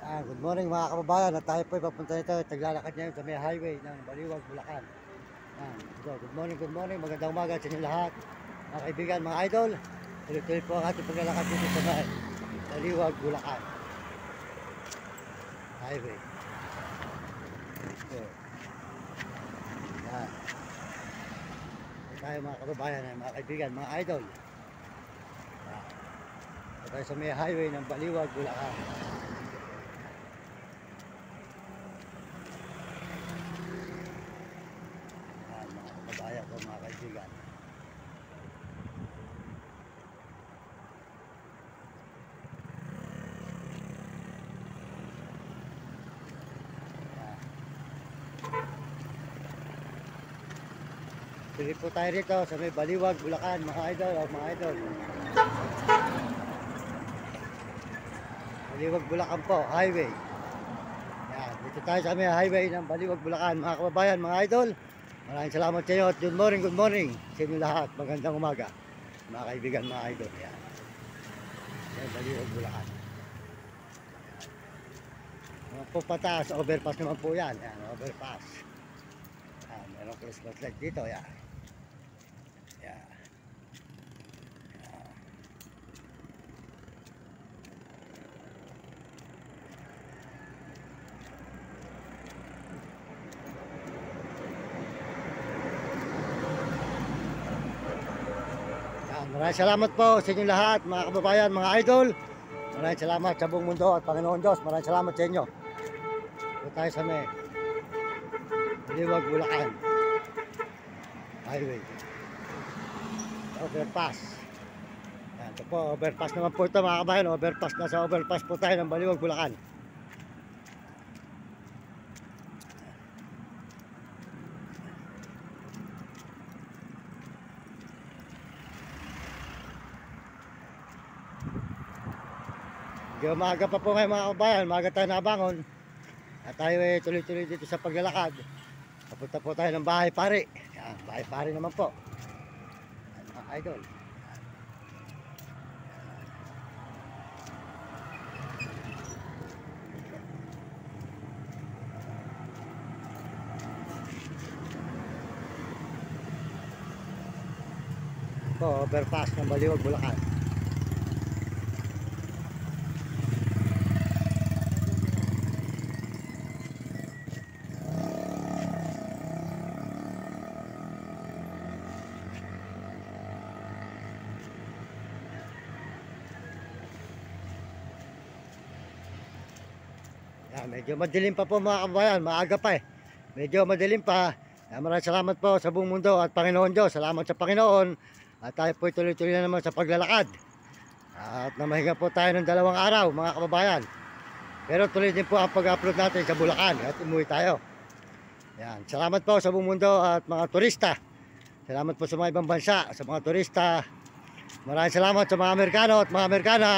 Good morning mga kababayan, at tayo po ay papunta nito. Taglalakad ngayon sa may highway ng Baliwag, Bulacan. So, good morning, magandang umaga sa inyo lahat. Mga kaibigan, mga idol, tuloy-tuloy po ang ating paglalakad dito sa may Baliwag, Bulacan highway. So, yan. Tayo mga kababayan, mga kaibigan, mga idol. Tayo sa may highway ng Baliwag, Bulacan. Kaya ko mga kaibigan. Tuloy po tayo rito sa may Baliwag, Bulacan mga idol, mga idol. Baliwag, Bulacan po, highway. Yan, dito tayo sa may highway ng Baliwag, Bulacan mga kababayan, mga idol. Maraming salamat sa inyo at good morning sa inyo lahat. Magandang umaga mga kaibigan, mga idol. Yan. Yan, Baliwag, Bulacan. Yan po pataas, overpass naman po yan. Yan, overpass. Yan, merong Christmas light dito. Yan. Yan. Maraming salamat po sa inyo lahat mga kababayan, mga idol. Maraming salamat sa buong mundo at Panginoon Diyos. Maraming salamat sa inyo. Ito tayo sa may Baliwag, Bulacan highway. Overpass. Yan, ito po, overpass naman po ito mga kababayan. Overpass, nasa overpass po tayo ng Baliwag, Bulacan. Umaga pa po ngayon mga kabayan, umaga tayo nabangon at tayo ay tuloy-tuloy dito sa paglalakad. Papunta po tayo ng bahay pare. Yan, bahay pare naman po. Yan, mga idol. Ito, overpass ng Baliwag, Bulacan. Medyo madilim pa po mga kabayan, maaga pa eh. Medyo madilim pa. Maraming salamat po sa buong mundo at Panginoon Diyos. Salamat sa Panginoon. At tayo po tuloy-tuloy na naman sa paglalakad. At namahinga po tayo ng 2 araw mga kababayan. Pero tuloy din po ang pag-upload natin sa Bulacan at umuwi tayo. Yan. Salamat po sa buong mundo at mga turista. Salamat po sa mga ibang bansa, sa mga turista. Maraming salamat sa mga Amerikano at mga Amerikana.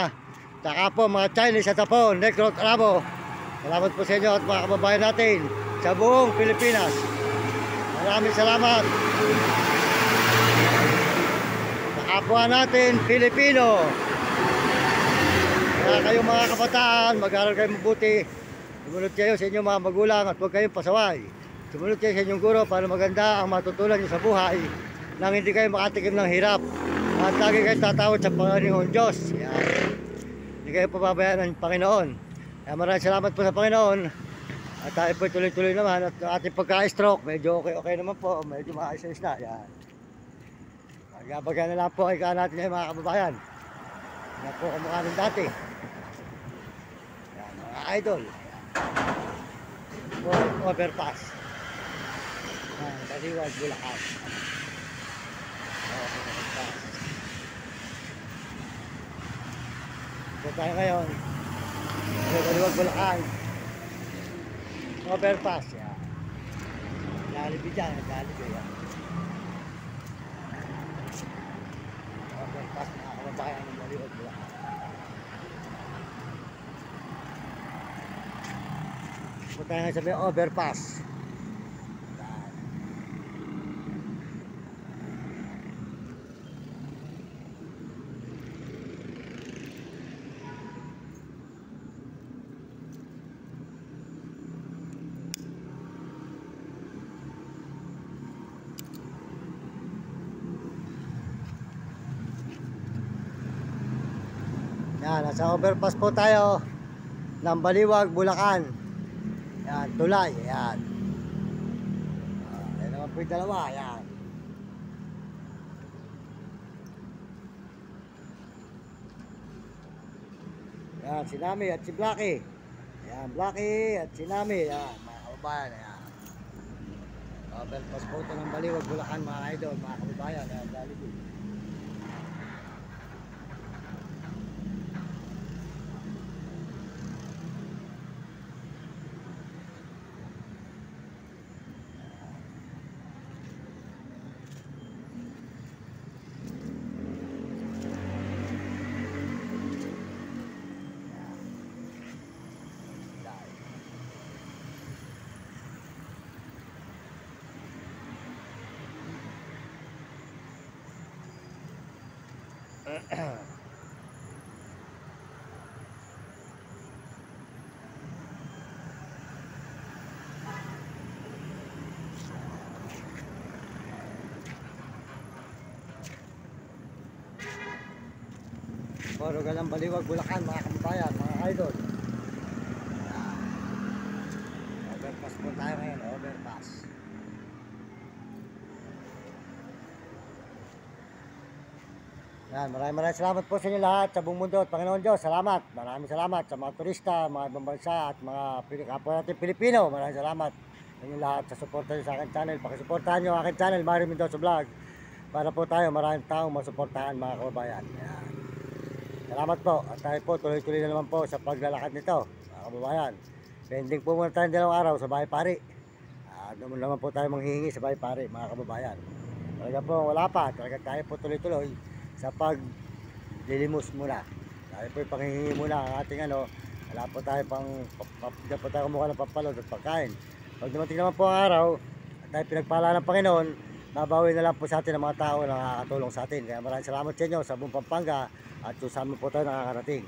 Saka po mga Chinese at Japon, Negro at Arabo. Salamat po sa inyo at mga kababayan natin sa buong Pilipinas. Maraming salamat. Sa kapwa natin, Pilipino. Kaya kayong mga kabataan, mag-aral kayo mabuti. Sumunod kayo sa inyong mga magulang at huwag kayong pasaway. Sumunod kayo sa inyong guro para maganda ang matutunan nyo sa buhay nang hindi kayo makatikim ng hirap. At lagi kayo tatawad sa Panginoon Diyos. Yan. Hindi kayo pababayaan ng Panginoon. Maraming salamat po sa Panginoon. At tayo po tuloy-tuloy naman. At ating pagka-stroke, medyo okay naman po. Medyo maayos na. Yan. Magabagay na lang po ay kaan natin ngayon mga kababayan. Yan po kamukha ng dati. Yan, mga idol. Yan. Overpass. Yan, Baliwag, Bulacan. Overpass. Ito tayo ngayon. Baliwag, Bulacan. Overpass. Yan. Lalibid dyan. Lalibid yan. Overpass mga kababayan ng Baliwag, Bulacan. Punta nga sabi overpass. Yan, nasa overpass po tayo ng Baliwag, Bulacan. Yan, tulay. Yan. Yan naman po yung dalawa. Yan. Yan, si Nami at si Blacky. Yan, Blacky at si Nami. Yan, mga kababayan. Yan. Overpass po ito ng Baliwag, Bulacan, mga idol, mga kababayan. Yan, Jollibee. Puro galang Baliwag, Bulacan, mga kababayan, mga idol. Overpass po tayo ngayon, overpass. Yan, maraming salamat po sa inyo lahat sa buong mundo at Panginoon Diyos. Salamat, maraming salamat sa mga turista, mga ibang bansa at mga kapwa natin Pilipino. Maraming salamat sa inyo lahat sa suporta nyo sa aking channel. Pakisuportahan nyo ang aking channel, Mario Mendoza Vlog, para po tayo maraming taong masuportahan, mga kababayan. Yan. Salamat po. At tayo po tuloy-tuloy na naman po sa paglalakad nito, mga kababayan. Pending po muna tayo 2 araw sa Bahay Pari. Doon naman po tayo manghihingi sa Bahay Pari, mga kababayan. Talaga po wala pa. Talaga tayo po tuloy-tuloy sa paglilimos muna. Tayo po panghihingi muna ang ating wala po tayo hindi po tayo kumuha ng pampalod at pagkain. Pag dumating naman po ang araw at tayo pinagpala ng Panginoon, babawi na lang po sa atin ang mga tao na nakakatulong sa atin. Kaya maraming salamat sa inyo sa buong Pampanga at kung saan po tayo nakakarating.